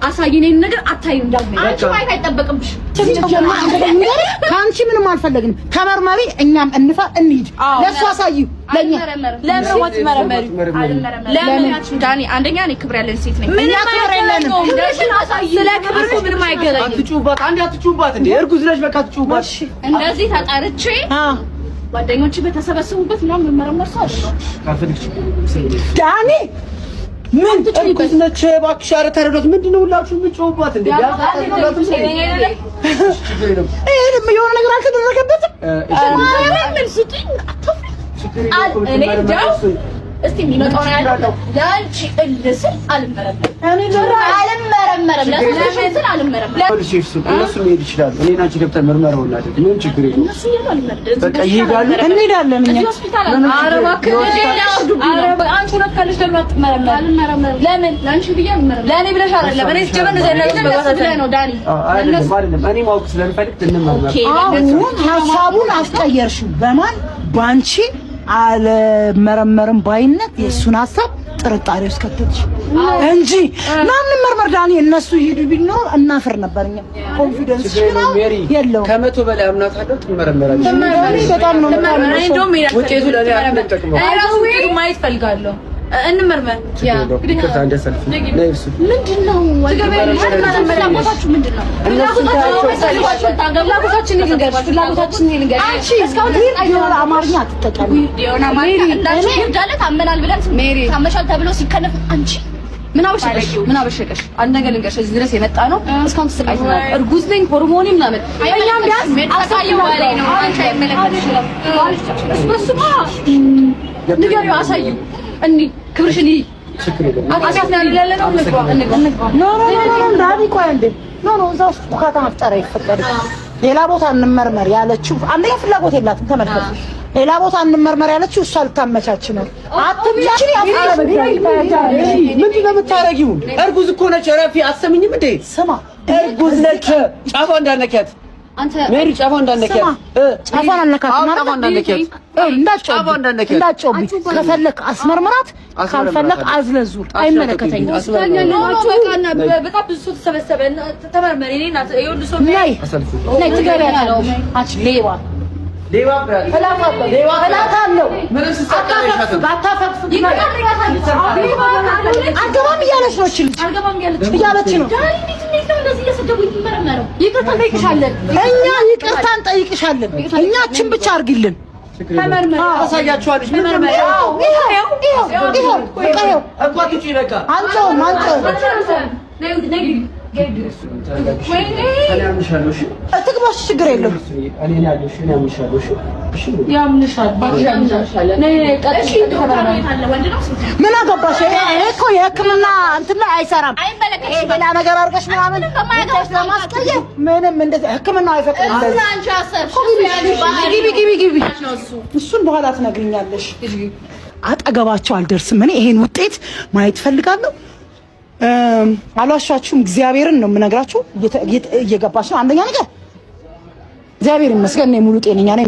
አሳይኔን ነገር አታይም ዳግሜ አንቺ ማየት አይጠበቅብሽ። ካንቺ ምንም አልፈለግንም። ተመርመሪ፣ እኛም እንሂድ። ለሷ አሳዩ። ለኛ ለምን ወጥ መረመሪ ለምን ዳኒ አንደኛ ነኝ ክብር ያለን ሴት ነኝ። እኛ ክብር የለንም። ስለ ክብር ምንም አይገናኝም። አትጩባት፣ አንዴ አትጩባት እንዴ! እርጉዝ ነሽ፣ በቃ አትጩባት። እንደዚህ ተጣርቼ ጓደኞች በተሰበሰቡበት ምናምን መረመር ሰው ዳኒ ምን እርጉዝ ነች እባክሽ። ኧረ ተረዷት። ምንድነው ሁላችሁም የምትጮሁባት እንዴ? ይሄንም የሆነ ነገር አልተደረገበትም። ምን ስጡኝ እኔ ዳው እስቲ የሚመጣው ነው ያለው። ለአንቺ እልስል አልመረመርም ለሶሻል አልመረመርም። ለሼፍስ እነሱ መሄድ ይችላሉ። እኔና አንቺ ገብተን ምርመራው እናድርግ። ምን ችግር የለውም። እነሱ ይሄዳሉ። በቃ ይሄዳሉ፣ እንሄዳለን። እኛ ሆስፒታል አረባ አንቺ ሁለት ካለሽ ደግሞ አልመረመርም። ለምን ለአንቺ ብዬ አልመረመርም። ለኔ ብለሽ አይደለም። እኔ ጀመን ነው ዳኒ አይደለም። እኔ ማወቅ ስለምፈልግ እንመርመር። አሁን ሀሳቡን አስቀየርሽው። በማን ባንቺ አልመረመርም ባይነት የሱን ሀሳብ ጥርጣሬ ውስጥ ከተትሽ እንጂ ማንም መርመር ዳኒ እነሱ ይሄዱ ቢኖር እናፍር ነበርኛ። ኮንፊደንስ የለውም። ከመቶ በላይ አምናታለሁ። ትመረመራለች። በጣም ነው ውጤቱ ለኔ አልተጠቅመው ማየት ፈልጋለሁ። እንመርመር። ያ ግዴታ እንደሰልፍ ነይርሱ ምንድነው ፍላጎታችሁ ምንድነው? ፍላጎታችን ይንገር። አንቺ እስካሁን አማርኛ አትጠቀሚ። እንዳንቺ ይርዳለት አመናል ብለን ታመሻል ተብሎ ሲከነፍ አንቺ ምን አበሸቀሽ? አንድ ነገር ልንገርሽ፣ እዚህ ድረስ የመጣ ነው እስካሁን ተሰቃይተናል። እርጉዝ ነኝ ሆርሞኒ ምናምን እኛም ቢያንስ አሳየው ላይ ነው። አንቺ አይመለከትሽም። እሱማ ንገሪው፣ አሳየው እንዴ ክብርሽን ሌላ ቦታ እንመርመር ያለችው አንደኛ ፍላጎት የላትም። ተመልከቱ፣ ሌላ ቦታ እንመርመር ያለችው እሷ ልታመቻች ነው። አትምቻችን ምንድን ነው የምታረጊው? እርጉዝ እኮ ነች። ረፊ አሰምኝም እንዴ? ስማ፣ እርጉዝ ነች። ጫፏ እንዳነኪያት አንተ ሜሪ ጫፏ እንዳነኪያት ጫፏን አልነካትም። እንዳትጮህብኝ ከፈለክ አስመርምራት፣ ካልፈለክ አዝለዙር። አይመለከተኝም። በጣም ብዙ ሰው ተሰበሰበ። ተመርመሪ። እኔ እናት የወንድ ሰው ነይ ትገቢያለሽ። አንቺ ሌባ አልገባም እያለች ነው እያለች ነው። ይቅርታ እንጠይቅሻለን። እኛ ይቅርታ እንጠይቅሻለን። እኛችን ብቻ አድርጊልን። አሳያችኋለሽ። ትግባሽ ችግር የለውም። ምን አገባሽ? እኮ የሕክምና እንትን ላይ አይሰራም። ሌላ ነገር አድርገሽ ምናምን ምንም እንደዚህ ሕክምናው አይፈቅድም። ግቢ። እሱን በኋላ ትነግሪኛለሽ። አጠገባቸው አልደርስም። እኔ ይሄን ውጤት ማየት ፈልጋለሁ። አልዋሻችሁም። እግዚአብሔርን ነው የምነግራችሁ። እየገባች ነው። አንደኛ ነገር እግዚአብሔር ይመስገን እኔ ሙሉ ጤነኛ ነኝ።